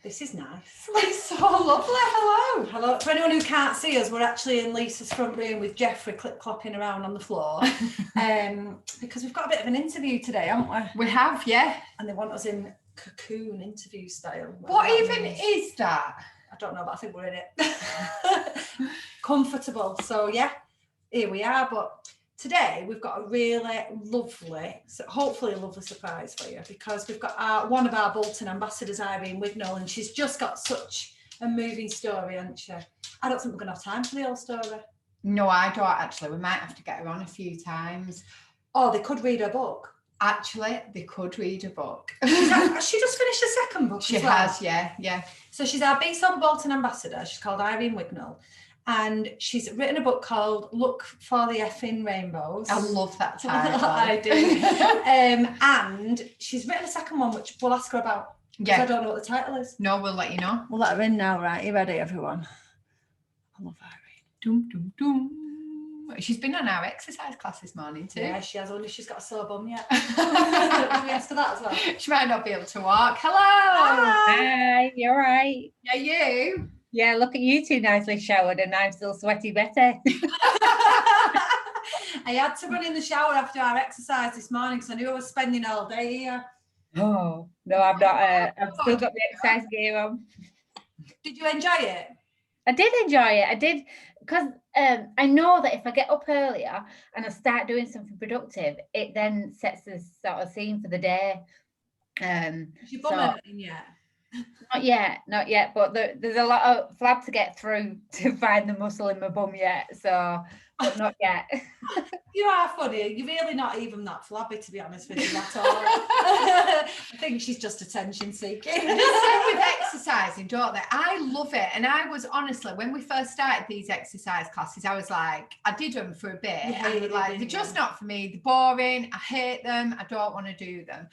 This is nice. It's so lovely. Hello. Hello. For anyone who can't see us, we're actually in Lisa's front room with Jeffrey clip-clopping around on the floor because we've got a bit of an interview today, haven't we? We have, yeah. And they want us in cocoon interview style. What even is that? I don't know, but I think we're in it. Comfortable. So, yeah, here we are. But today we've got a really lovely, hopefully a lovely surprise for you, because we've got one of our Bolton ambassadors, Irene Wignall, and she's just got such a moving story, hasn't she? I don't think we're going to have time for the whole story. No, I don't actually. We might have to get her on a few times. Oh, they could read her book. Actually, they could read a book. Has she just finished a second book? She has, yeah. So she's our Bee Sober Bolton ambassador. She's called Irene Wignall. And she's written a book called Look for the Effin Rainbows. I love that title. I do. And she's written a second one, which we'll ask her about. Yeah. I don't know what the title is. No, we'll let you know. We'll let her in now, right? You ready, everyone? I love Irene. Dum, dum, dum. She's been on our exercise class this morning too. Yeah, she has, only she's got a sore bum yet. Can we ask her that as well? She might not be able to walk. Hello. Hi, you all right? Yeah, you? Yeah, look at you two nicely showered and I'm still sweaty better. I had to run in the shower after our exercise this morning because I knew I was spending all day here. Oh, no, I'm not. I've still got the exercise gear on. Did you enjoy it? I did enjoy it. I did, because I know that if I get up earlier and I start doing something productive, it then sets the sort of scene for the day. Is your bum hurting yet? Not yet, but there's a lot of flab to get through to find the muscle in my bum yet, so, but not yet. You are funny. You're really not even that flabby, to be honest with you, at all. I think she's just attention seeking. With exercising, don't they? I love it. And I was honestly, when we first started these exercise classes, I was like, I did them for a bit. And like, they're just not for me. They're boring. I hate them. I don't want to do them.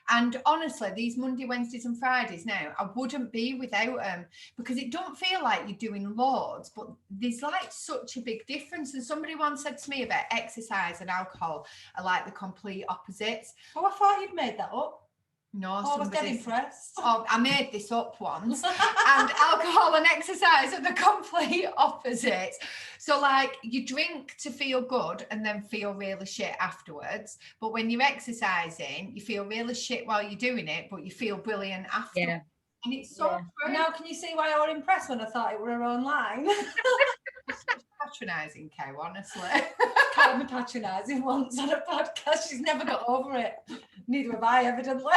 And honestly, these Monday, Wednesdays and Fridays now, I wouldn't be without them, because it don't feel like you're doing loads, but there's like such a big difference. And somebody once said to me about exercise and alcohol are like the complete opposites. Oh, I thought you'd made that up. No, I was getting impressed. Oh, I made this up once. And alcohol and exercise are the complete opposites. So like, you drink to feel good and then feel really shit afterwards. But when you're exercising, you feel really shit while you're doing it, but you feel brilliant after. Yeah. And it's so true. Now can you see why I was impressed when I thought it were her own line? Patronising, Kay, honestly. Called me patronising once on a podcast. She's never got over it. Neither have I, evidently.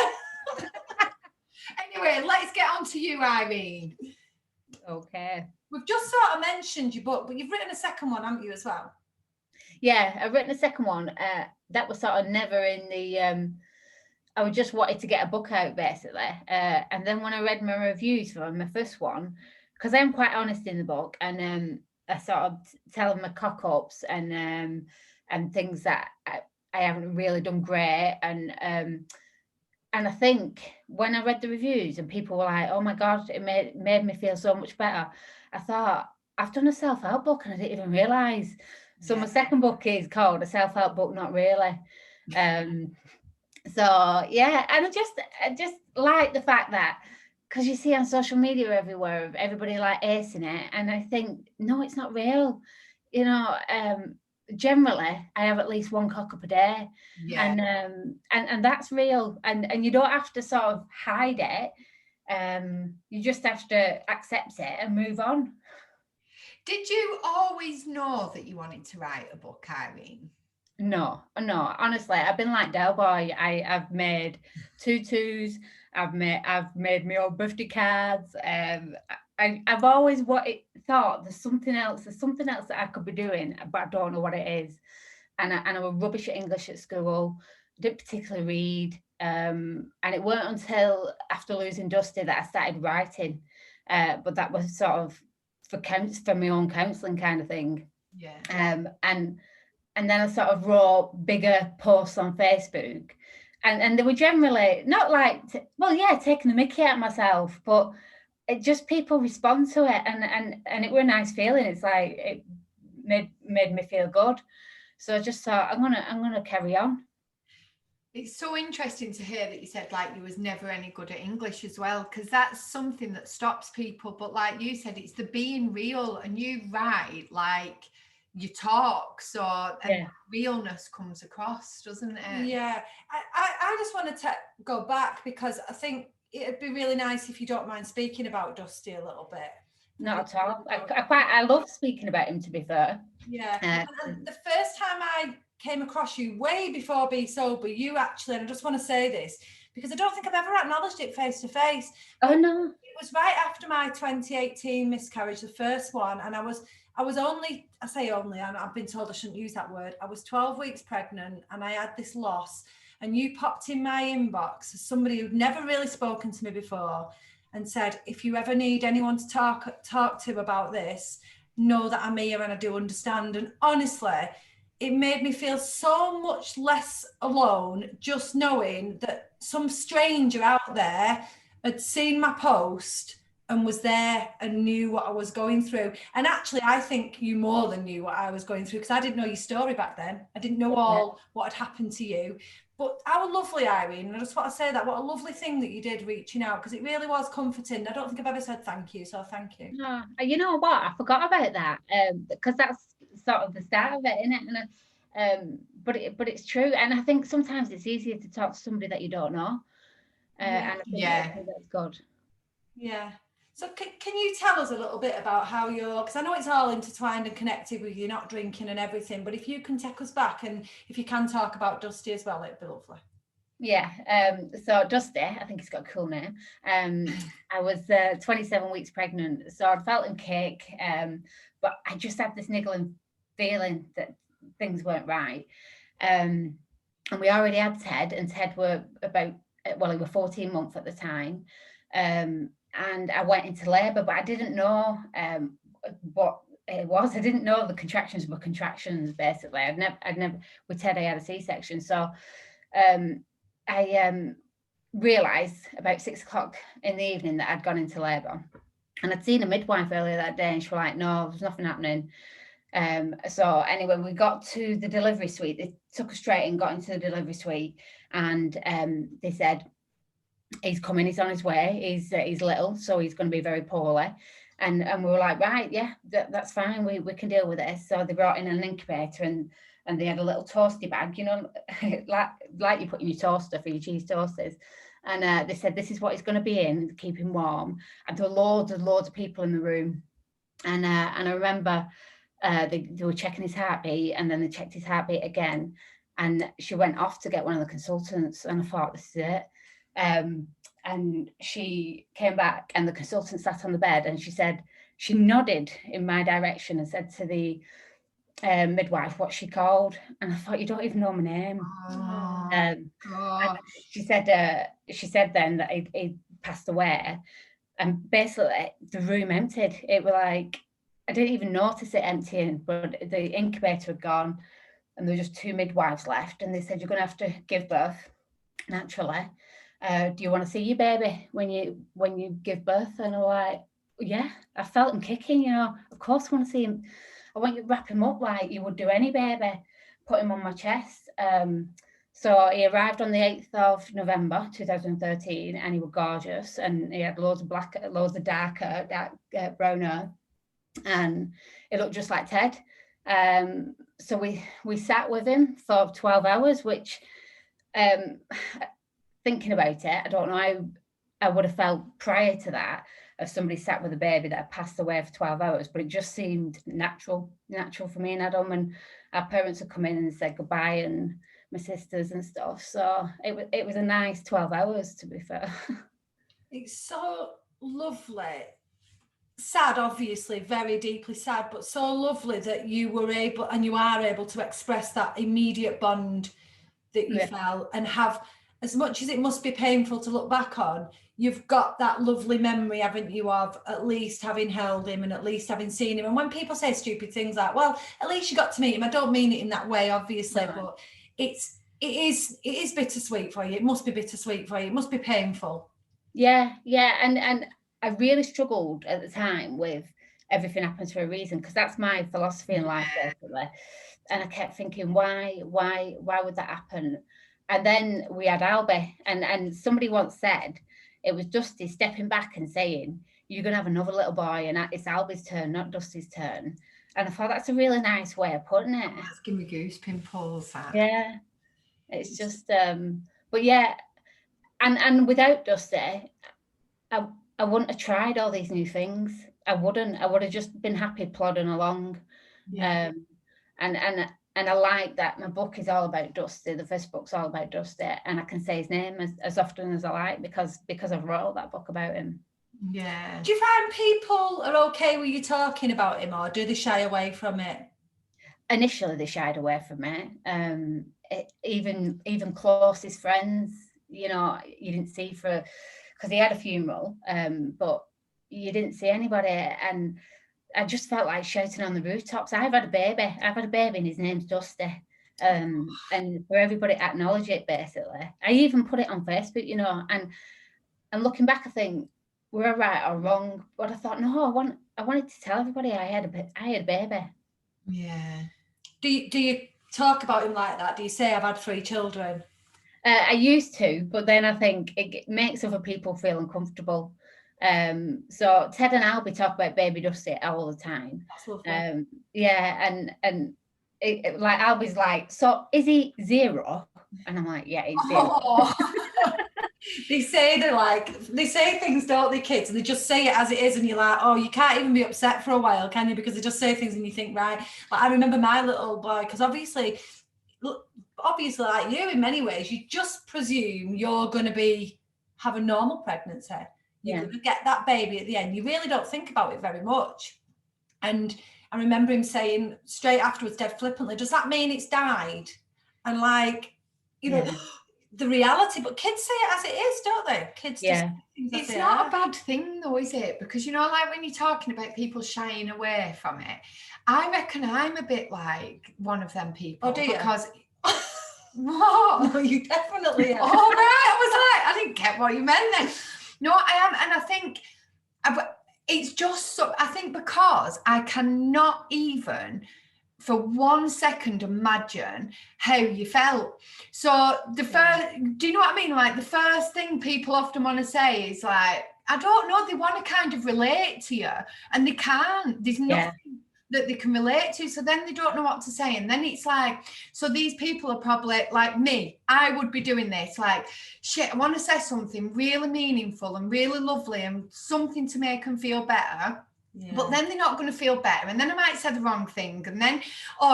Anyway, let's get on to you, Irene. Okay. We've just sort of mentioned your book, but you've written a second one, haven't you, as well? Yeah, I've written a second one. That was sort of never in the... I just wanted to get a book out, basically. And then when I read my reviews for my first one, because I'm quite honest in the book, and I sort of tell them my cock-ups and things that I haven't really done great. And I think when I read the reviews and people were like, oh my God, it made me feel so much better. I thought, I've done a self-help book and I didn't even realise. So my second book is called A Self-Help Book, Not Really. So yeah, and I just like the fact that, because you see on social media everywhere of everybody like acing it, and I think, no, it's not real. You know, generally I have at least one cock up a day. Yeah. And that's real, and you don't have to sort of hide it. You just have to accept it and move on. Did you always know that you wanted to write a book, Irene? No, honestly, I've been like Del Boy. I've made tutus, I've made my own birthday cards. I've always thought there's something else that I could be doing, but I don't know what it is. And I was rubbish at English at school. I didn't particularly read. And it weren't until after losing Dusty that I started writing. But that was sort of for my own counselling kind of thing. Yeah. And then I sort of wrote bigger posts on Facebook, and they were generally not like, taking the mickey out of myself, but it just, people respond to it, and it were a nice feeling. It's like, it made me feel good. So I just thought, I'm gonna carry on. It's so interesting to hear that you said like you was never any good at English as well, because that's something that stops people. But like you said, it's the being real, and you write like you talk, so and realness comes across, doesn't it? Yeah, I just wanted to go back because I think it'd be really nice if you don't mind speaking about Dusty a little bit. Not at all. I love speaking about him, to be fair. Yeah. And the first time I came across you, way before Bee Sober, you actually, and I just want to say this because I don't think I've ever acknowledged it face to face. Oh no. It was right after my 2018 miscarriage, the first one, and I was only, I say only, and I've been told I shouldn't use that word. I was 12 weeks pregnant and I had this loss, and you popped in my inbox as somebody who'd never really spoken to me before and said, if you ever need anyone to talk to about this, know that I'm here and I do understand. And honestly, it made me feel so much less alone just knowing that some stranger out there had seen my post and was there and knew what I was going through. And actually, I think you more than knew what I was going through, because I didn't know your story back then. I didn't know all what had happened to you. But how lovely, Irene, and I just want to say that, what a lovely thing that you did reaching out, because it really was comforting. I don't think I've ever said thank you, so thank you. No, you know what? I forgot about that, because that's sort of the start of it, isn't it? And but it's true, and I think sometimes it's easier to talk to somebody that you don't know. And I think that's good. Yeah. So can you tell us a little bit about how because I know it's all intertwined and connected with you not drinking and everything, but if you can take us back, and if you can talk about Dusty as well, it'd be lovely. Yeah, so Dusty, I think he's got a cool name. I was 27 weeks pregnant, so I felt him kick, but I just had this niggling feeling that things weren't right. And we already had Ted, and Ted were he was 14 months at the time. And I went into labour, but I didn't know what it was. I didn't know the contractions were contractions, basically. I'd never, with Ted, I had a C-section. So I realised about 6 o'clock in the evening that I'd gone into labour. And I'd seen a midwife earlier that day, and she was like, no, there's nothing happening. So anyway, we got to the delivery suite. They took us straight and got into the delivery suite, and they said, he's coming, he's on his way, he's little, so he's going to be very poorly. And we were like, right, yeah, that's fine, we can deal with this. So they brought in an incubator, and they had a little toasty bag, you know, like you put in your toaster for your cheese toasters. And they said, this is what he's going to be in to keep him warm. And there were loads of people in the room. And I remember they were checking his heartbeat, and then they checked his heartbeat again. And she went off to get one of the consultants, and I thought, this is it. And she came back, and the consultant sat on the bed, and she nodded in my direction and said to the midwife what she called. And I thought, you don't even know my name. She said then that he passed away, and basically the room emptied. It was like, I didn't even notice it emptying, but the incubator had gone, and there were just 2 midwives left, and they said, you're going to have to give birth naturally. Do you want to see your baby when you give birth? And I'm like, yeah. I felt him kicking, you know. Of course I want to see him. I want you to wrap him up like you would do any baby, put him on my chest. So he arrived on the 8th of November 2013, and he was gorgeous, and he had loads of dark brown hair, and it looked just like Ted. So we sat with him for 12 hours, which thinking about it, I don't know how I would have felt prior to that, if somebody sat with a baby that had passed away for 12 hours, but it just seemed natural for me and Adam. And our parents had come in and said goodbye, and my sisters and stuff. So it was a nice 12 hours, to be fair. It's so lovely. Sad, obviously, very deeply sad, but so lovely that you were able, and you are able, to express that immediate bond that you felt, and have, as much as it must be painful to look back on, you've got that lovely memory, haven't you, of at least having held him and at least having seen him. And when people say stupid things like, well, at least you got to meet him, I don't mean it in that way, obviously, but it is bittersweet for you. It must be bittersweet for you. It must be painful. Yeah. And I really struggled at the time with everything happens for a reason, because that's my philosophy in life, basically. And I kept thinking, why would that happen? And then we had Albie, and somebody once said it was Dusty stepping back and saying, "You're going to have another little boy, and it's Albie's turn, not Dusty's turn." And I thought that's a really nice way of putting it. That's giving me goose pimples. Yeah, it's just, but yeah, and without Dusty, I wouldn't have tried all these new things. I would have just been happy plodding along. Yeah. And I like that my book is all about Dusty. The first book's all about Dusty, and I can say his name as often as I like because I've wrote that book about him. Yeah. Do you find people are okay with you talking about him, or do they shy away from it? Initially, they shied away from it. Even closest friends, you didn't see because he had a funeral, but you didn't see anybody, and I just felt like shouting on the rooftops. I've had a baby, and his name's Dusty. And for everybody to acknowledge it, basically. I even put it on Facebook, and looking back, I think we're right or wrong, but I thought, no, I wanted to tell everybody I had a baby. Yeah. Do you talk about him like that? Do you say I've had 3 children? I used to, but then I think it makes other people feel uncomfortable. So Ted and Albie talk about baby Dusty all the time. That's lovely. Yeah, and like Albie's like, so is he 0? And I'm like, yeah, he's 0. Oh. They say things, don't they, kids, and they just say it as it is, and you're like, oh, you can't even be upset for a while, can you? Because they just say things and you think, right. Like I remember my little boy, because obviously like you, in many ways, you just presume you're going to have a normal pregnancy. You're going to get that baby at the end. You really don't think about it very much. And I remember him saying straight afterwards, dead flippantly, does that mean it's died? And like, the reality, but kids say it as it is, don't they? Kids just it's not a bad thing though, is it? Because like when you're talking about people shying away from it, I reckon I'm a bit like one of them people. Oh, do you? Because what? No, you definitely are. All right, I was like, I didn't get what you meant then. No, I am, and I think it's just so. I think because I cannot even for 1 second imagine how you felt. So the first, do you know what I mean? Like the first thing people often want to say is like, I don't know, they want to kind of relate to you and they can't. There's nothing that they can relate to. So then they don't know what to say. And then it's like, so these people are probably like me. I would be doing this like, shit, I want to say something really meaningful and really lovely and something to make them feel better. Yeah. But then they're not going to feel better, and then I might say the wrong thing, and then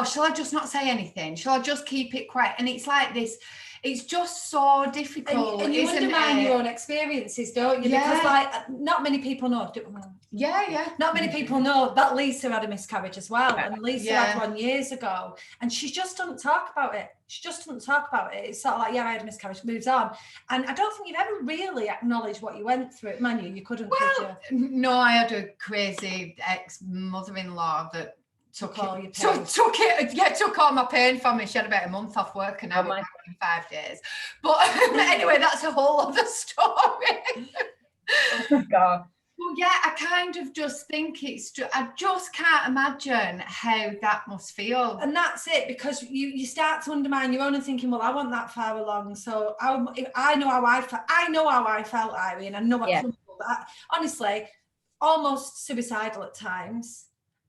shall I just not say anything? Shall I just keep it quiet? And it's like this, it's just so difficult. And you undermine your own experiences, don't you? Because like not many people know. Not many people know that Lisa had a miscarriage as well, and Lisa had one years ago, and she just doesn't talk about it. It's sort of like, I had a miscarriage, moves on. And I don't think you've ever really acknowledged what you went through, man. You couldn't. Well, no, I had a crazy ex-mother-in-law that took all my pain from me. She had about a month off work and I was in 5 days. But anyway, that's a whole other story. Oh my God. Well, I kind of just think I just can't imagine how that must feel. And that's it, because you start to undermine your own and thinking, well, I wasn't that far along. So I know how I felt, Irene. I know what honestly, almost suicidal at times.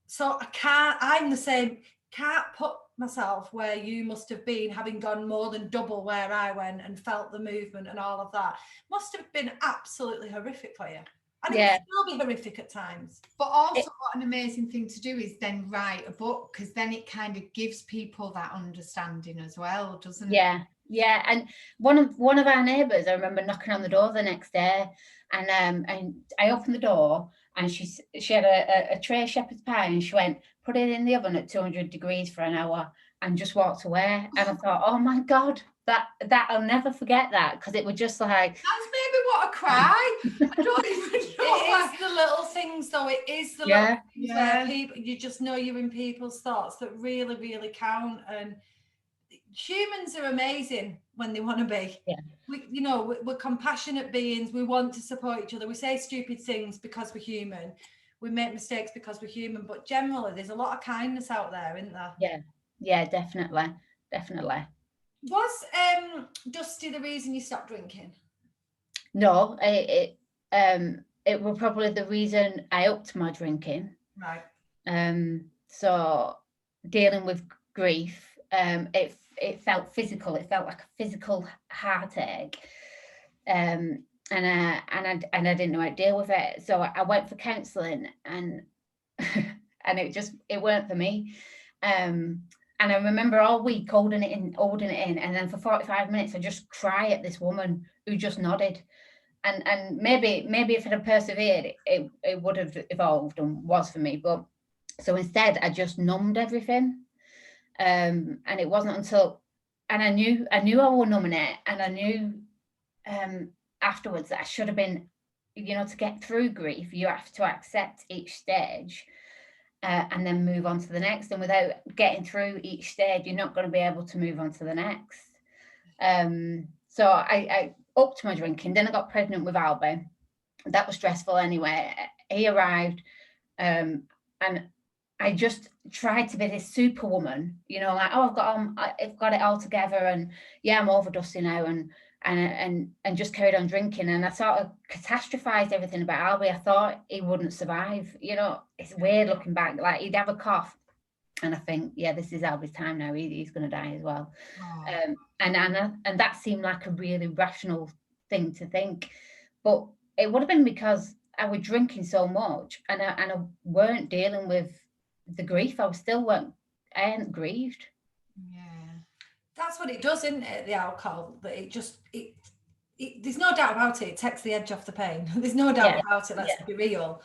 So I'm the same, can't put myself where you must have been, having gone more than double where I went and felt the movement and all of that. Must have been absolutely horrific for you. And it can still be horrific at times. But also what an amazing thing to do is then write a book, because then it kind of gives people that understanding as well, doesn't it? Yeah. And one of our neighbours, I remember knocking on the door the next day, and I opened the door and she had a tray of shepherd's pie, and she went, put it in the oven at 200 degrees for an hour, and just walked away. And I thought, oh my God, that I'll never forget that, because it was just like, that's maybe what a cry. I don't even know. It is the little things though. It is the little things where people, you just know you're in people's thoughts that really, really count. And humans are amazing when they want to be. We're compassionate beings. We want to support each other. We say stupid things because we're human. We make mistakes because we're human, but generally there's a lot of kindness out there, isn't there? Yeah, definitely. Was Dusty the reason you stopped drinking? No, it was probably the reason I upped my drinking. Right. So dealing with grief, it felt physical. It felt like a physical heartache, and I didn't know how to deal with it. So I went for counselling, and and it weren't for me. And I remember all week holding it in, and then for 45 minutes I just cry at this woman who just nodded. And maybe if it had persevered, it would have evolved and was for me. But so instead I just numbed everything. And it wasn't until, and I knew I was numbing it, and I knew afterwards that I should have been, to get through grief, you have to accept each stage. And then move on to the next. And without getting through each stage, you're not going to be able to move on to the next. So I upped my drinking. Then I got pregnant with Albie. That was stressful anyway. He arrived, and I just tried to be this superwoman, like, oh, I've got it all together, and yeah, I'm over Dusty now, and just carried on drinking. And I sort of catastrophized everything about Albie. I thought he wouldn't survive. It's weird looking back. Like, he'd have a cough, and I think, yeah, this is Albie's time now. He's going to die as well. Oh. And that seemed like a really rational thing to think, but it would have been because I was drinking so much, and I weren't dealing with the grief. I hadn't grieved. Yeah. That's what it does, isn't it? The alcohol, that there's no doubt about it. It takes the edge off the pain. There's no doubt about it. Let's be real.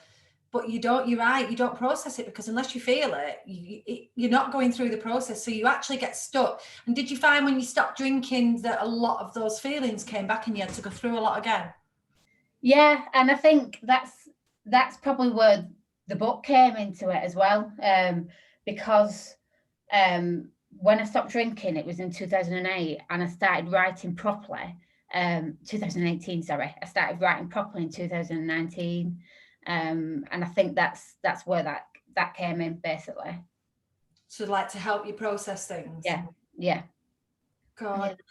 But you're right. You don't process it, because unless you feel it, you're not going through the process. So you actually get stuck. And did you find when you stopped drinking that a lot of those feelings came back and you had to go through a lot again? Yeah. And I think that's probably where the book came into it as well. Because, when I stopped drinking, it was in 2008, and I started writing properly. 2018, sorry. I started writing properly in 2019, and I think that's where that came in, basically. So, like, to help you process things. Yeah. God, yeah.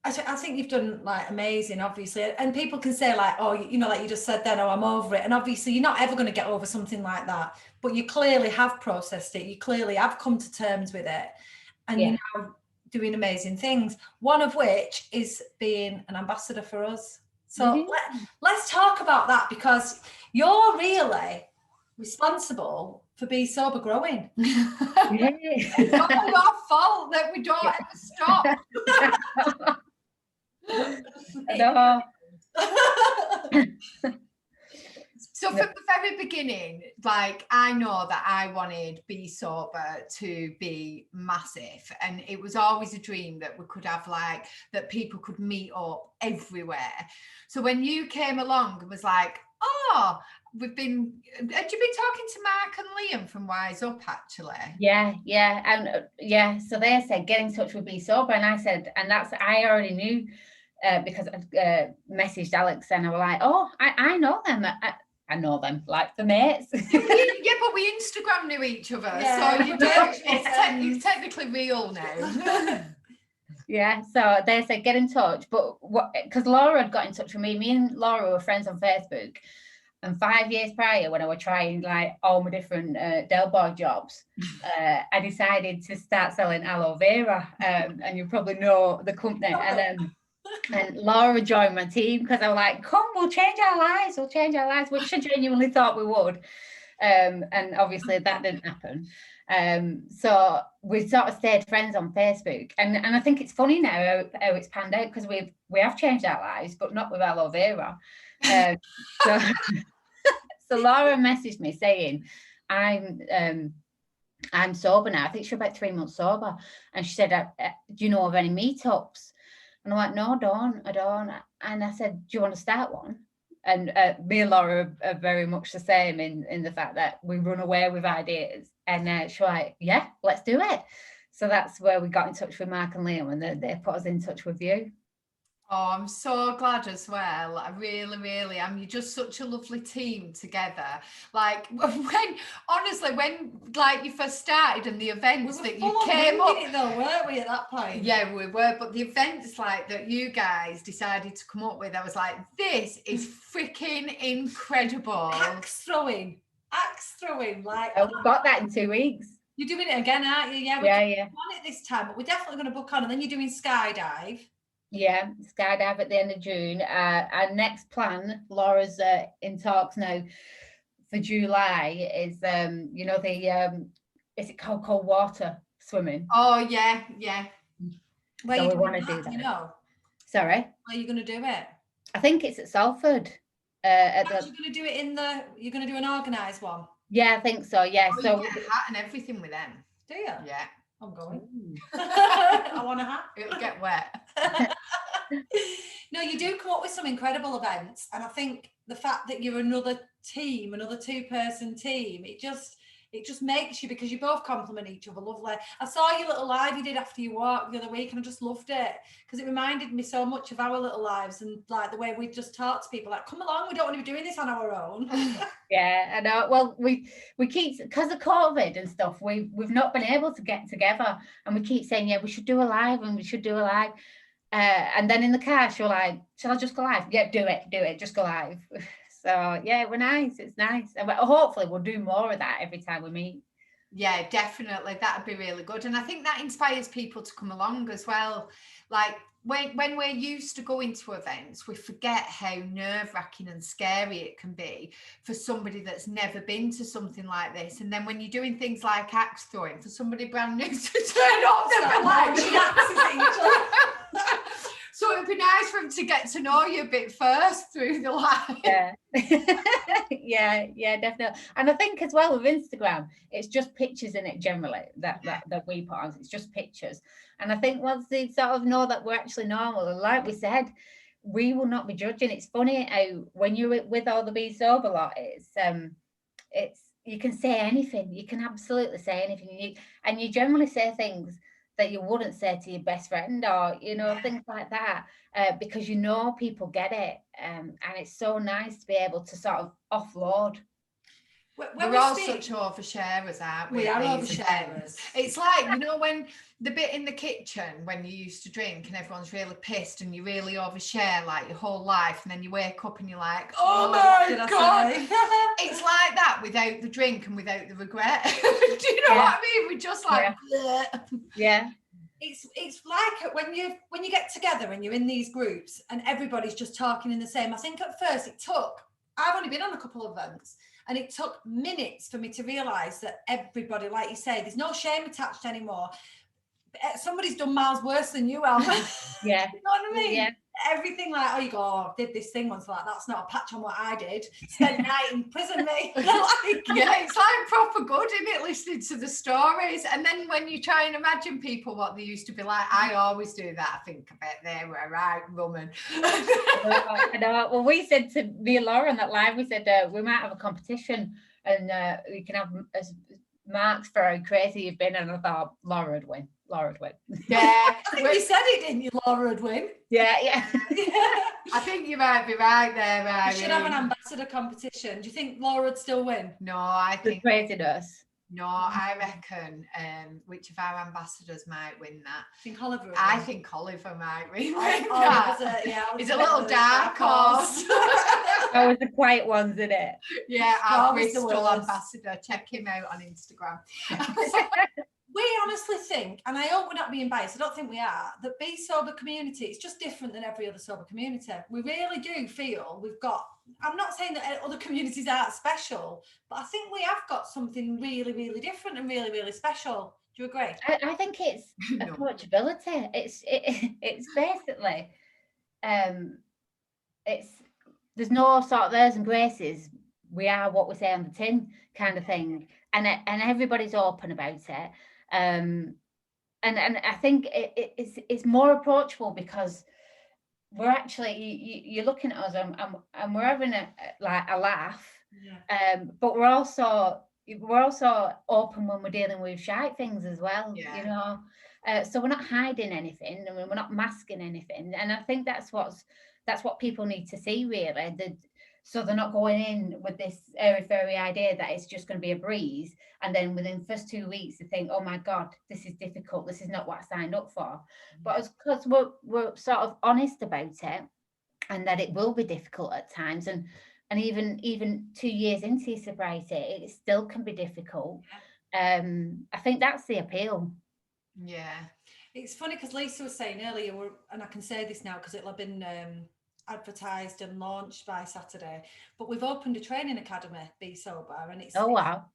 I think you've done, like, amazing, obviously. And people can say, like, oh, like you just said then, oh, I'm over it. And obviously you're not ever going to get over something like that, but you clearly have processed it. You clearly have come to terms with it. And you're now doing amazing things, one of which is being an ambassador for us. So let's talk about that, because you're really responsible for Bee Sober growing. It's not our fault that we don't ever stop. No. So from the very beginning, like, I know that I wanted Bee Sober to be massive, and it was always a dream that we could have, like, that people could meet up everywhere. So when you came along and was like, oh, had you been talking to Mark and Liam from Wise Up, actually? Yeah. And so they said, get in touch with Bee Sober, and I said, and I already knew, because I messaged Alex, and I was like, oh, I know them. I know them, like the mates. But we Instagram knew each other, so it's technically real now. Yeah, so they said get in touch, but because Laura had got in touch with me and Laura were friends on Facebook, and 5 years prior, when I was trying, like, all my different Del Boy jobs, I decided to start selling aloe vera, and you probably know the company, and Laura joined my team because I was like, come, we'll change our lives, which I genuinely thought we would. And obviously that didn't happen. So we sort of stayed friends on Facebook. And I think it's funny now how it's panned out, because we have changed our lives, but not with aloe vera. So Laura messaged me saying, I'm sober now. I think she's about 3 months sober. And she said, do you know of any meetups? And I'm like, no, I don't. And I said, do you want to start one? And me and Laura are very much the same in the fact that we run away with ideas. And she's like, yeah, let's do it. So that's where we got in touch with Mark and Liam, and they put us in touch with you. Oh, I'm so glad as well. I really, really am. You're just such a lovely team together. Like when like you first started and the events that you came up, it though, weren't we, at that point? Yeah, we were. But the events like that you guys decided to come up with, I was like, this is freaking incredible. Axe throwing. Like, Oh, we've got that in 2 weeks. You're doing it again, aren't you? Yeah, yeah. On it this time, but we're definitely going to book on. And then you're doing skydive. Yeah, skydive at the end of June. Our next plan, Laura's in talks now for July, is you know, the is it called cold water swimming? Oh yeah. Where so you we want to do that. You know? Sorry? Where are you going to do it? I think it's at Salford. You're going to do it you're going to do an organised one? Yeah, I think so. Yeah. Oh, so you get a hat and everything with them. Do you? Yeah. I'm going. I want a hat. It'll get wet. No, you do come up with some incredible events, and I think the fact that you're another 2-person team, it just makes you, because you both complement each other lovely. I saw your little live you did after you walked the other week, and I just loved it because it reminded me so much of our little lives, and like the way we just talk to people like, come along, we don't want to be doing this on our own. Yeah, I know. Well, we keep, because of COVID and stuff, we've not been able to get together, and we keep saying, yeah, we should do a live, and we should do a live. And then in the car, she was like, shall I just go live? Yeah, do it, just go live. So yeah, we're nice. It's nice. And hopefully we'll do more of that every time we meet. Yeah, definitely. That'd be really good. And I think that inspires people to come along as well. Like when we're used to going to events, we forget how nerve-wracking and scary it can be for somebody that's never been to something like this. And then when you're doing things like axe throwing, for somebody brand new to turn up, they'll be like, so it'd be nice for them to get to know you a bit first through the live. Yeah. yeah, definitely. And I think as well with Instagram, it's just pictures in it generally that we put on. It's just pictures. And I think once they sort of know that we're actually normal, and like we said, we will not be judging. It's funny how when you're with all the Bee Sober lot, it's you can say anything. You can absolutely say anything. And you generally say things that you wouldn't say to your best friend, or things like that, because people get it, and it's so nice to be able to sort of offload. We're all such oversharers, aren't we? We are oversharers. It's like, when the bit in the kitchen when you used to drink and everyone's really pissed and you really overshare like your whole life, and then you wake up and you're like, oh my God. It's like that without the drink and without the regret. Do you know what I mean? We're just like, yeah. It's like when you get together and you're in these groups and everybody's just talking in the same. I think at first I've only been on a couple of events, and it took minutes for me to realise that everybody, like you say, there's no shame attached anymore. Somebody's done miles worse than you have. Yeah. You know what I mean? Yeah. Everything like, oh, you go, I did this thing once, like that's not a patch on what I did. Spent the night in prison, mate. It's like proper good, isn't it, listening to the stories? And then when you try and imagine people what they used to be like, I always do that. I think, I bet they were a right woman. I know. Well, we said to me and Laura on that live, we said we might have a competition, and we can have marks for how crazy you've been. And I thought Laura would win. Yeah, I think you said it, didn't you? Laura would win. Yeah. I think you might be right there, Irene. We should have an ambassador competition. Do you think Laura would still win? No, I think craziness. No, I reckon which of our ambassadors might win that. Think Oliver. I think Oliver might win that. He's a little dark horse. That was the quiet ones, isn't it? Yeah, our Bristol ambassador. Check him out on Instagram. We honestly think, and I hope we're not being biased, I don't think we are, that Bee Sober community is just different than every other sober community. We really do feel we've got, I'm not saying that other communities aren't special, but I think we have got something really, really different and really, really special. Do you agree? I think it's approachability. It's basically, there's no sort of airs and graces. We are what we say on the tin kind of thing. And everybody's open about it. And I think it's more approachable because we're actually you're looking at us and we're having a laugh, but we're also open when we're dealing with shite things as well, So we're not hiding anything, and we're not masking anything. And I think that's what people need to see, really. So they're not going in with this airy-fairy idea that it's just going to be a breeze, and then within the first 2 weeks they think, oh my God, this is difficult, this is not what I signed up for. But because we're sort of honest about it, and that it will be difficult at times, and even 2 years into sobriety, it still can be difficult. I think that's the appeal. Yeah. It's funny because Lisa was saying earlier, and I can say this now because it'll have been advertised and launched by Saturday, but we've opened a training academy, Bee Sober, and it's wow.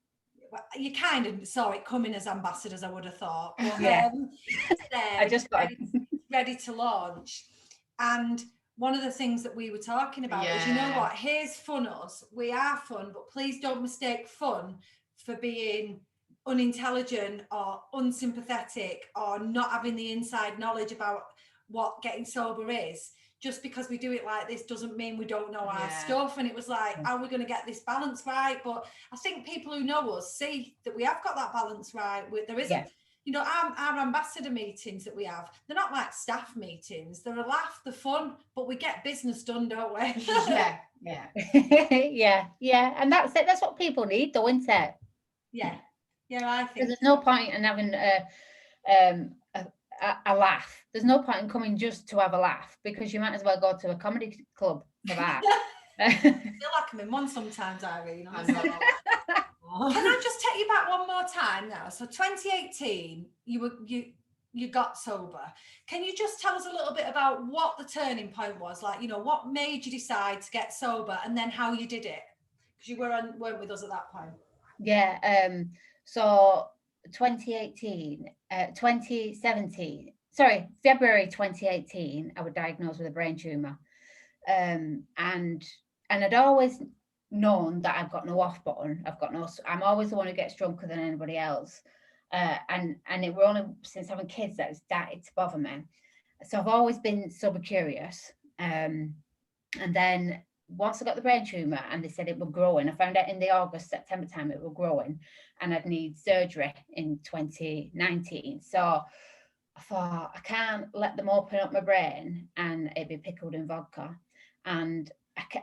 You kind of saw it coming as ambassadors, I would have thought. But, yeah. I just got ready to launch. And one of the things that we were talking about is, you know what, here's fun us. We are fun, but please don't mistake fun for being unintelligent or unsympathetic or not having the inside knowledge about what getting sober is. Just because we do it like this doesn't mean we don't know our stuff. And it was like, are we going to get this balance right? But I think people who know us see that we have got that balance right. There isn't, you know, our ambassador meetings that we have, they're not like staff meetings. They're a laugh, they're fun, but we get business done, don't we? yeah. And that's it. That's what people need, though, isn't it? Yeah, I think there's no point in having a laugh. There's no point in coming just to have a laugh, because you might as well go to a comedy club for that. I feel like I'm in one sometimes, Irene. Can I just take you back one more time now? So 2018, you got sober. Can you just tell us a little bit about what the turning point was? Like, you know, what made you decide to get sober, and then how you did it? Because you weren't with us at that point. Yeah. So 2017, February 2018, I was diagnosed with a brain tumor. And I'd always known that I've got no off button. I'm always the one who gets drunker than anybody else. And it were only since having kids that it started to bother me. So I've always been sober curious. And then once I got the brain tumor and they said it was growing, I found out in the August, September time it was growing, and I'd need surgery in 2019. So I thought, I can't let them open up my brain and it be pickled in vodka. And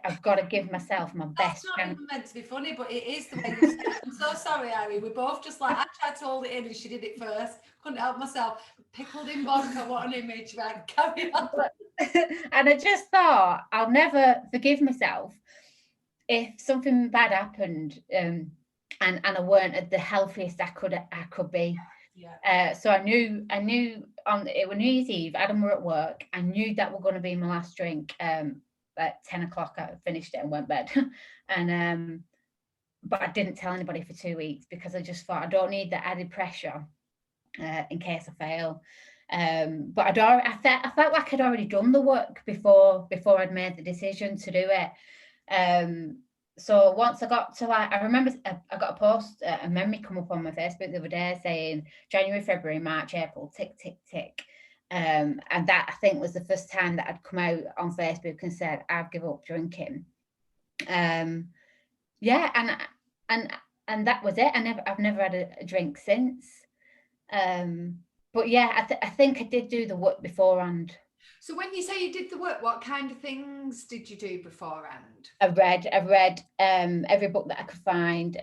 I've got to give myself my best. That's not even meant to be funny, but it is the way you say it. I'm so sorry, Irene. We're both just like, I tried to hold it in and she did it first. Couldn't help myself. Pickled in vodka, what an image, right? Carry on. And I just thought, I'll never forgive myself if something bad happened and I weren't at the healthiest I could be. Yeah. So I knew it was New Year's Eve. Adam were at work. I knew that were going to be my last drink. At 10 o'clock, I finished it and went bed. And but I didn't tell anybody for 2 weeks because I just thought I don't need that added pressure in case I fail. But I felt like I'd already done the work before I'd made the decision to do it. So once I got to, like, I remember I got a post, a memory come up on my Facebook the other day saying January, February, March, April, tick, tick, tick. And that, I think, was the first time that I'd come out on Facebook and said, I've given up drinking. And that was it. I've never had a drink since. But yeah, I think I did do the work beforehand. So when you say you did the work, what kind of things did you do beforehand? I've read every book that I could find.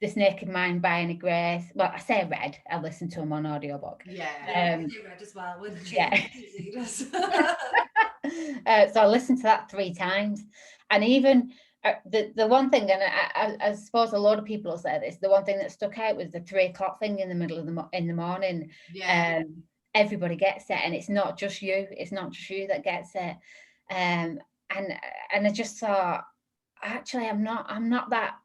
This Naked Mind by Annie Grace. Well, I say I listened to them on audiobook. Yeah, I read as well with so I listened to that 3 times, and even the one thing, and I suppose a lot of people will say this, the one thing that stuck out was the 3 o'clock thing in the middle of the morning. Yeah. Everybody gets it, and it's not just you that gets it. And I just thought, actually, I'm not that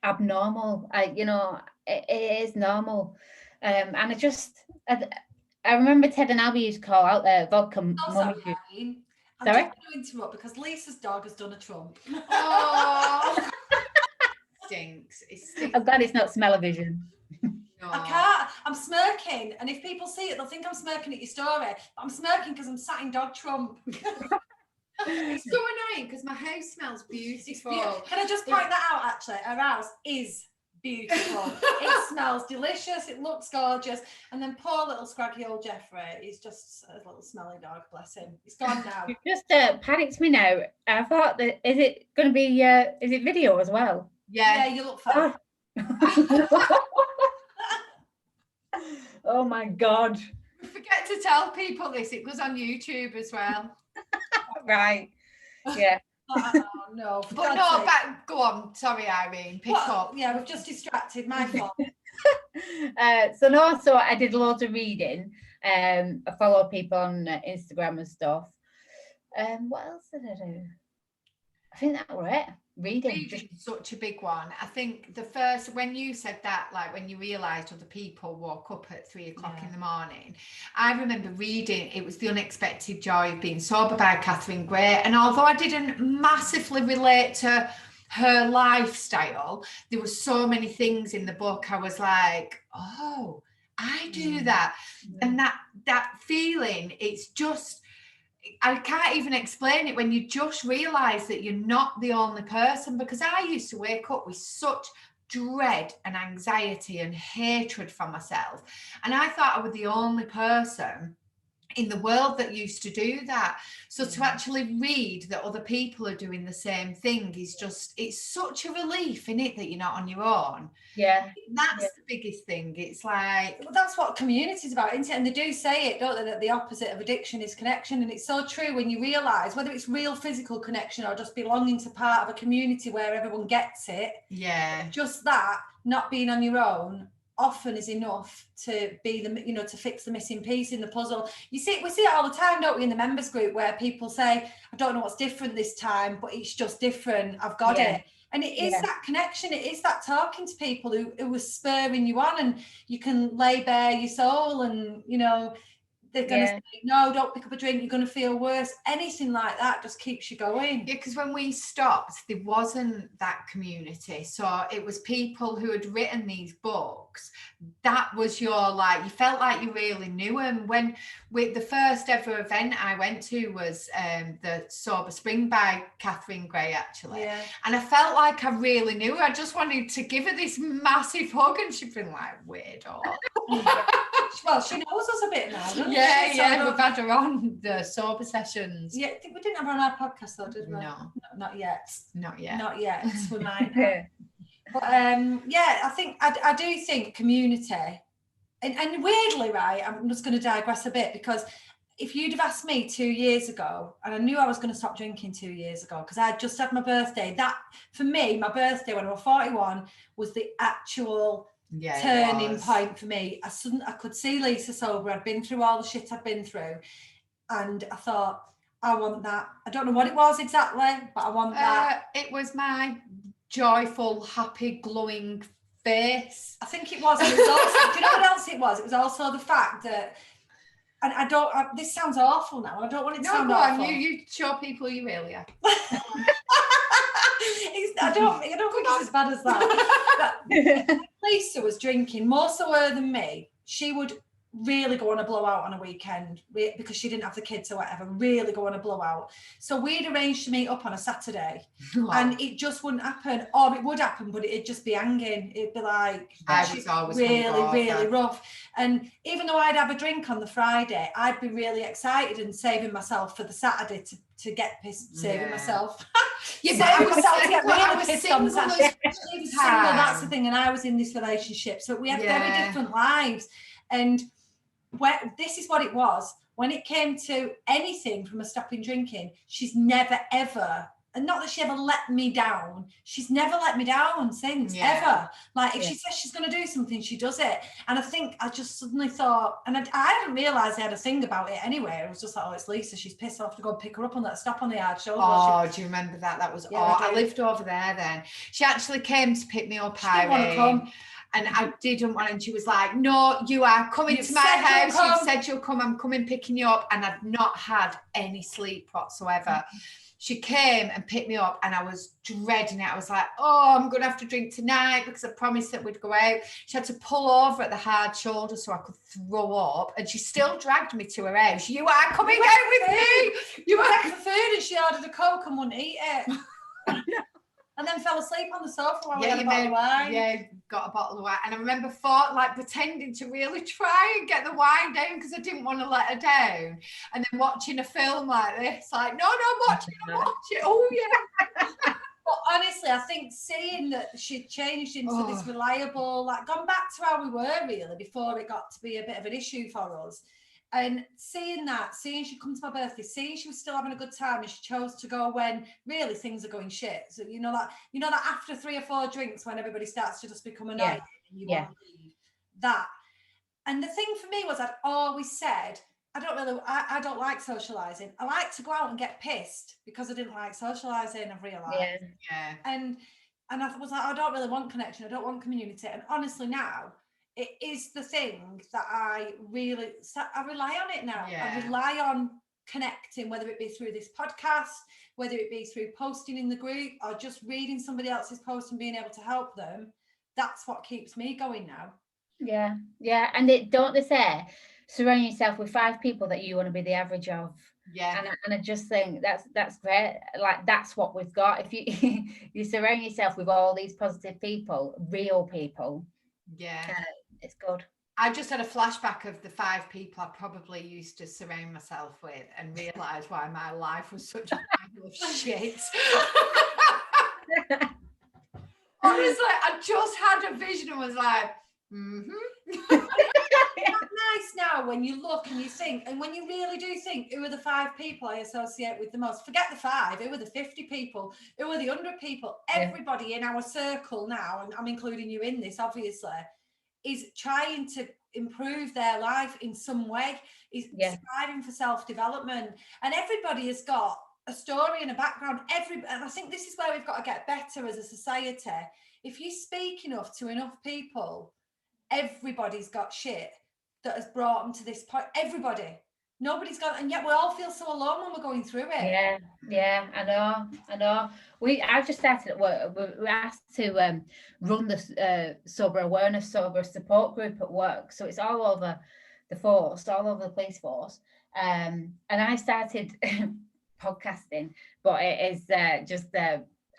abnormal. It is normal. And I remember Ted and Albie used to call out there vodka. Sorry, Irene. I'm just going to interrupt because Lisa's dog has done a trump. Oh, stinks. It stinks. I'm glad it's not smell-o-vision. No. I can't. I'm smirking, and if people see it, they'll think I'm smirking at your story. But I'm smirking because I'm sat in dog trump. It's so annoying because my house smells beautiful. Can I just point that out? Actually, our house is beautiful. It smells delicious. It looks gorgeous. And then poor little scraggy old Jeffrey, he's just a little smelly dog, bless him. He's gone now. You just panicked me now. I thought that, is it going to be, is it video as well? Yeah, you look fine. Oh my God. Forget to tell people this. It goes on YouTube as well. Right. Yeah. Oh, no. But no, go on. Sorry, Irene. Pick up. Yeah, we've just distracted. My fault. So I did loads of reading. I follow people on Instagram and stuff. What else did I do? I think that was it. Reading Such a big one. I think the first, when you said that, like when you realised other people woke up at 3 o'clock in the morning, I remember reading It Was the Unexpected Joy of Being Sober by Catherine Gray, and although I didn't massively relate to her lifestyle, there were so many things in the book I was like, oh, I do that. And that feeling, it's just, I can't even explain it when you just realise that you're not the only person, because I used to wake up with such dread and anxiety and hatred for myself, and I thought I was the only person in the world that used to do that. So to actually read that other people are doing the same thing is just, it's such a relief, isn't it, that you're not on your own. That's the biggest thing. It's like, well, that's what community is about, isn't it? And they do say it, don't they, that the opposite of addiction is connection. And it's so true when you realise whether it's real physical connection or just belonging to part of a community where everyone gets it. Just that, not being on your own, often is enough to be the, to fix the missing piece in the puzzle. We see it all the time, don't we, in the members group, where people say, I don't know what's different this time, but it's just different, I've got it. And it is that connection, it is that talking to people who are spurring you on, and you can lay bare your soul, and they're going to say, no, don't pick up a drink, you're going to feel worse. Anything like that just keeps you going. Yeah, because when we stopped, there wasn't that community. So it was people who had written these books. That was your, like, you felt like you really knew them. When the first ever event I went to was the Sober Spring by Catherine Gray, actually. And I felt like I really knew her. I just wanted to give her this massive hug, and she'd been like, weirdo. Well, she knows us a bit now, doesn't she? We've had her on the sober sessions. Yeah, we didn't have her on our podcast though, did we? No, not yet. Not yet. Not yet. We might have. But I think I do think community, and weirdly, right, I'm just going to digress a bit, because if you'd have asked me 2 years ago, and I knew I was going to stop drinking 2 years ago, because I just had my birthday. That, for me, my birthday when I was 41 was the actual turning point for me. I could see Lisa sober. I'd been through all the shit I'd been through, and I thought, I want that. I don't know what it was exactly, but I want that. It was my joyful, happy, glowing face. I think it was. It was also, do you know what else it was? It was also the fact that, and this sounds awful now. I don't want it to sound awful. You show people you really are. I don't think it's as bad as that. Lisa was drinking more so her than me. She would really go on a blowout on a weekend because she didn't have the kids or whatever, really go on a blowout. So we'd arranged to meet up on a Saturday and it just wouldn't happen, or it would happen, but it'd just be hanging. It'd be like really rough. And even though I'd have a drink on the Friday, I'd be really excited and saving myself for the Saturday to get pissed, saving myself. Yeah, but I was pissed on the Saturday. That's the thing, and I was in this relationship, so we had very different lives. And this is what it was. When it came to anything from a stopping drinking, she's never ever, and not that she ever let me down, she's never let me down since, ever. Like, if she says she's going to do something, she does it. And I think I just suddenly thought, and I didn't realise I had a thing about it anyway. I was just like, oh, it's Lisa, she's pissed off to go and pick her up on that stop on the hard shoulder. Oh, do you remember that? That was, I lived over there then. She actually came to pick me up, she didn't want to come. And I didn't want, and she was like, no, you are coming to my house. You've said you'll come. I'm coming picking you up. And I'd not had any sleep whatsoever. Mm-hmm. She came and picked me up, and I was dreading it. I was like, oh, I'm going to have to drink tonight because I promised that we'd go out. She had to pull over at the hard shoulder so I could throw up. And she still dragged me to her house. You are coming out with me. You were for food, and she ordered a Coke and wouldn't eat it. And then then fell asleep on the sofa while we Yeah, had a bottle of wine. Yeah, got a bottle of wine. And I remember pretending to really try and get the wine down because I didn't want to let her down. And then watching a film like this, like, no, watch it. Oh, yeah. But honestly, I think seeing that she changed into this reliable, like gone back to how we were really before it got to be a bit of an issue for us. And seeing she come to my birthday, seeing she was still having a good time and she chose to go when really things are going shit. So you know that after 3 or 4 drinks when everybody starts to just become annoying and you want to leave. That. And the thing for me was I'd always said, I don't like socializing. I like to go out and get pissed because I didn't like socializing, I've realized. Yeah. And I was like, I don't really want connection. I don't want community. And honestly now, it is the thing that I rely on it now. Yeah. I rely on connecting, whether it be through this podcast, whether it be through posting in the group or just reading somebody else's post and being able to help them. That's what keeps me going now. Yeah. And don't they say, surround yourself with 5 people that you want to be the average of. Yeah. And I just think that's great. Like, that's what we've got. If you you surround yourself with all these positive people, real people, it's good. I just had a flashback of the 5 people I probably used to surround myself with and realised why my life was such a pile of shit. Honestly, I just had a vision and was like, It's nice now when you look and you think, and when you really do think, who are the 5 people I associate with the most? Forget the 5, who are the 50 people? Who are the 100 people? Everybody in our circle now, and I'm including you in this, obviously, is trying to improve their life in some way, is striving for self-development. And everybody has got a story and a background. And I think this is where we've got to get better as a society. If you speak enough to enough people, everybody's got shit that has brought them to this point. Everybody. Nobody's got, and yet we all feel so alone when we're going through it. Yeah, I know. I've just started at work. We're asked to run the sober awareness, sober support group at work. So it's all over the force, all over the police force. And I started podcasting, but it is just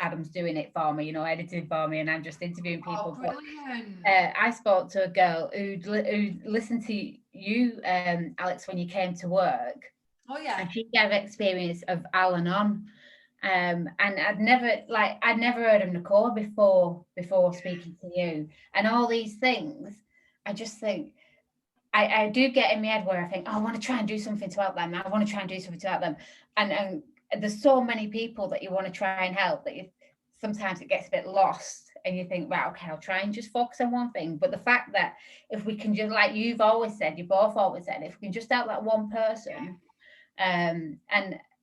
Adam's doing it for me, editing for me, and I'm just interviewing people. Brilliant. I spoke to a girl who listened to you, Alex, when you came to work. Oh yeah. And she gave experience of Al-Anon. And I'd never heard of Nicole before speaking to you. And all these things, I just think I do get in my head where I think, I want to try and do something to help them. I want to try and do something to help them. And there's so many people that you want to try and help that sometimes it gets a bit lost and you think, right, okay, I'll try and just focus on one thing. But the fact that if we can just, like you both always said, if we can just help that one person, and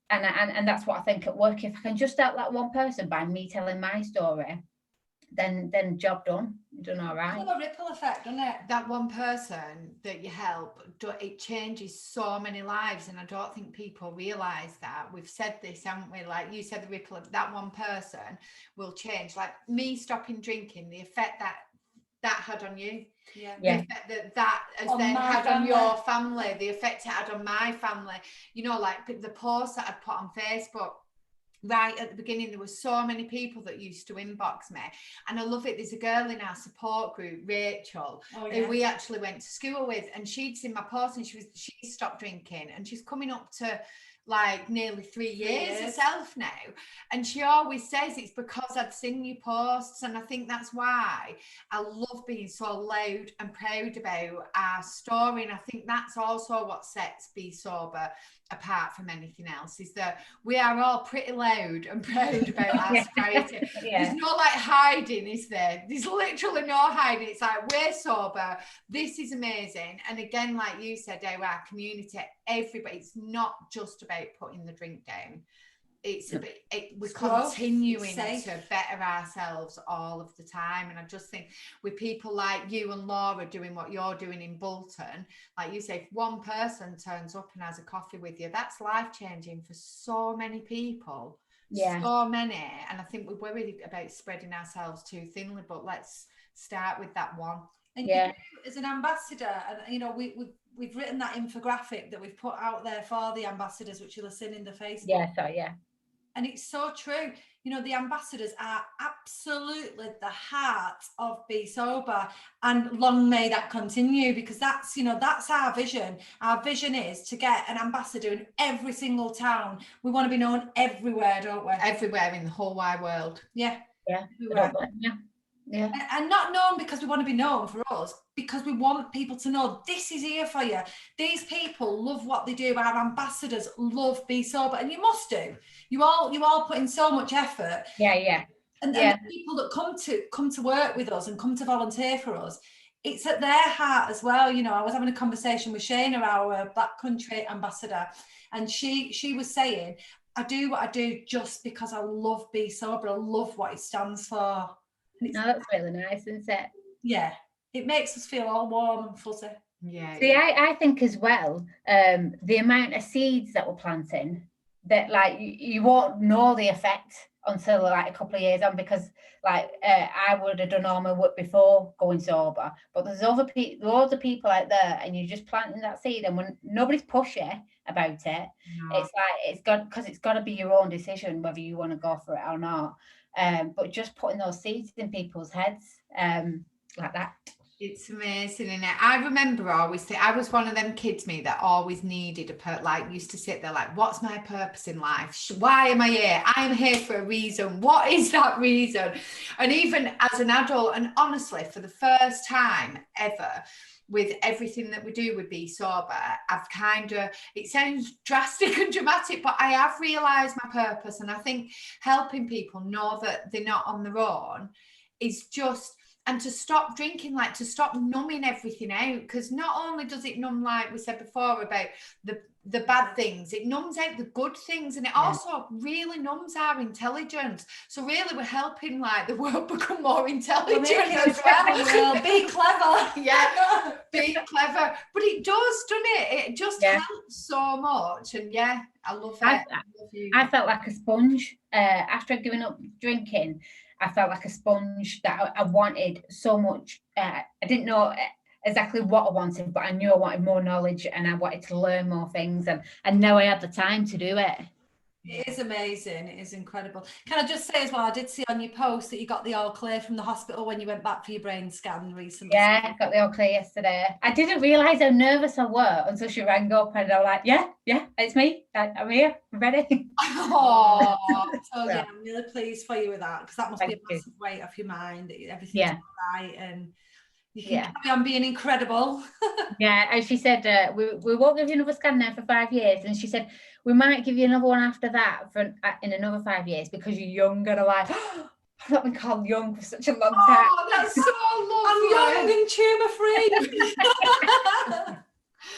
that's what I think at work, if I can just help that one person by me telling my story, then job done. You're done all right. It's a ripple effect, doesn't it? That one person that you help, it changes so many lives, and I don't think people realise that. We've said this, haven't we? Like you said, the ripple of that one person will change. Like me stopping drinking, the effect that had on you. Yeah. The effect that has on then had family. On your family, the effect it had on my family. Like the posts that I'd put on Facebook. Right at the beginning, there were so many people that used to inbox me, and I love it. There's a girl in our support group, Rachel, who we actually went to school with, and she'd seen my post and she stopped drinking, and she's coming up to like nearly 3 years herself now, and she always says it's because I'd seen your posts, and I think that's why I love being so loud and proud about our story. And I think that's also what sets Bee Sober apart from anything else, is that we are all pretty loud and proud about our sobriety. There's no like hiding, is there? There's literally no hiding. It's like, we're sober, this is amazing. And again, like you said, our community, everybody, it's not just about putting the drink down. It's we're continuing to better ourselves all of the time. And I just think with people like you and Laura doing what you're doing in Bolton, like you say, if one person turns up and has a coffee with you, that's life-changing for so many people. So many. And I think we're worried about spreading ourselves too thinly, but let's start with that one. And you, as an ambassador, and we've written that infographic that we've put out there for the ambassadors, which you'll have seen in the Facebook. Yeah. And it's so true. you know, the ambassadors are absolutely the heart of Bee Sober, and long may that continue, because that's, you know, that's our vision. Our vision is to get an ambassador in every single town. We want to be known everywhere, don't we? Everywhere in the whole wide world. Yeah. Everywhere. Yeah. And not known because we want to be known for us, because we want people to know this is here for you. These people love what they do. Our ambassadors love Bee Sober, and you must do. You all put in so much effort. And the people that come to work with us and come to volunteer for us, it's at their heart as well. You know, I was having a conversation with Shana, our Black Country ambassador, and she was saying, I do what I do just because I love Bee Sober. I love what it stands for. No, that's really nice, isn't it? Yeah, it makes us feel all warm and fuzzy. Yeah. See, I think as well, the amount of seeds that we're planting, that like you won't know the effect until like a couple of years on, because like I would have done all my work before going sober, but there's loads of people out there, and you're just planting that seed, and when nobody's pushy about it, it's like it's got to be your own decision whether you want to go for it or not. But just putting those seeds in people's heads, like that. It's amazing, isn't it? I remember always say I was one of them kids, me, that always needed used to sit there like, what's my purpose in life? Why am I here? I'm here for a reason. What is that reason? And even as an adult, and honestly, for the first time ever, with everything that we do with Bee Sober, I've it sounds drastic and dramatic, but I have realised my purpose. And I think helping people know that they're not on their own is just, and to stop drinking, like to stop numbing everything out, because not only does it numb, like we said before, about the bad things, it numbs out the good things, and it also really numbs our intelligence. So really we're helping like the world become more intelligent as well. Be clever. Yeah, be clever. But it does, doesn't it? It just helps so much. And I love it. I felt like a sponge after giving up drinking. I felt like a sponge that I wanted so much. I didn't know exactly what I wanted, but I knew I wanted more knowledge, and I wanted to learn more things, and now I had the time to do it. It is amazing. It is incredible. Can I just say as well, I did see on your post that you got the all clear from the hospital when you went back for your brain scan recently. Yeah, I got the all clear yesterday. I didn't realise how nervous I was until she rang up, and I was like, yeah, it's me. I'm here. I'm ready. Oh, so yeah, I'm really pleased for you with that, because that must be a massive weight off your mind, that everything's all right, and you can carry on being incredible. Yeah, and she said, we won't give you another scan now for 5 years. And she said, we might give you another one after that in another 5 years, because you're young. And I'm like, oh, I've not been called young for such a long time. Oh, that's so lovely. I'm young and tumour-free.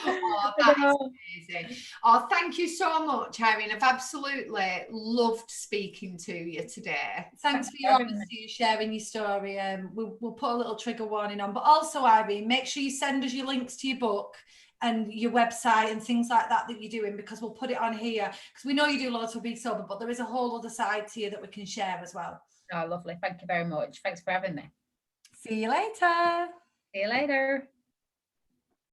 Oh, that is amazing. Oh, thank you so much, Irene. I've absolutely loved speaking to you today. Thanks for your honesty and sharing your story. We'll put a little trigger warning on, but also, Irene, make sure you send us your links to your book and your website and things like that you're doing, because we'll put it on here, because we know you do lots of Bee Sober, but there is a whole other side to you that we can share as well. Oh, lovely. Thank you very much. Thanks for having me. See you later. See you later.